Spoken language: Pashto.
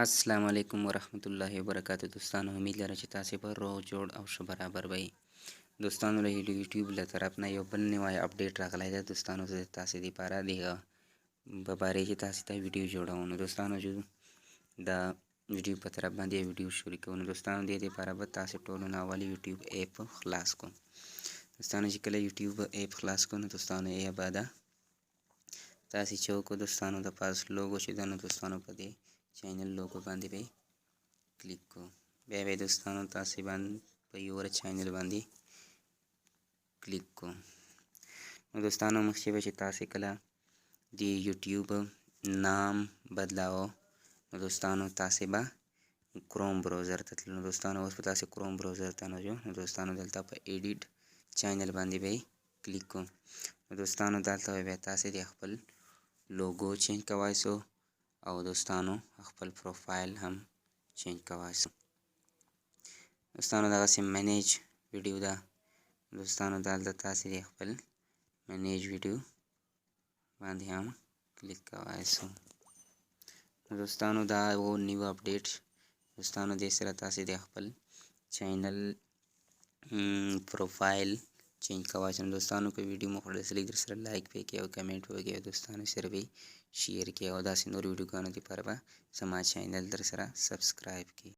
अस्सलाम वालेकुम वरहमतुल्लाहि वबरकातुहू दोस्तों उम्मीद लरम چې تاسې به روغ جوړ او ښه برابر وئ. دوستانو له یوټیوب له طرف نه یو بل نوی اپډیټ راغلی دی. دوستانو زه تاسې دپاره دغه په باره کې تاسې ته ویډیو جوړوم. نو دوستانو چې د ویډیو په طرف باندې ویډیو شروع کوو، نو دوستانو دې دپاره به تاسې ټولو نه اول یوټیوب ایپ خلاص کړو. دوستانو چې کله یوټیوب ایپ خلاص کړو، نو دوستانو یې به ده تاسې چې وکړو دوستانو د پاس لوګو چې ده، نو دوستانو په دې چینل لوګو باندې به کلیک کوو. بیا به دوستانو تاسې باندې په یوه چینل باندې کلیک کوو. نو دوستانو مخکې به چې تاسې کله د یوټیوب نام بدلاوه، نو دوستانو تاسې به کروم براوزر ته تللو. نو دوستانو اوس به تاسې کروم براوزر ته نه ځو. نو دوستانو دلته په ایډیټ چینل باندې به کلیک کوو. نو دوستانو دلته بیا تاسې د خپل لوګو چینج کوای سو او دوستانو خپل پروفایل هم چینج کوای سو. دوستانو دغسې منیج ویډیو ده. دوستانو دلته تاسې د خپل منیج ویډیو باندې هم کلیک کوای سو. دوستانو دا و نیو اپډیټ. دوستانو دې سره تاسې د خپل چینل پروفایل چینج کوای سو. دوستانو که ویډیو مو خوښ لګي در سره لایک پې کړئ او کمنټ وکړئ او دوستانو سره به شیر کړئ او داسې نور ویډیوګانو دپاره به زما چینل در سره سبسکرایب کړئ.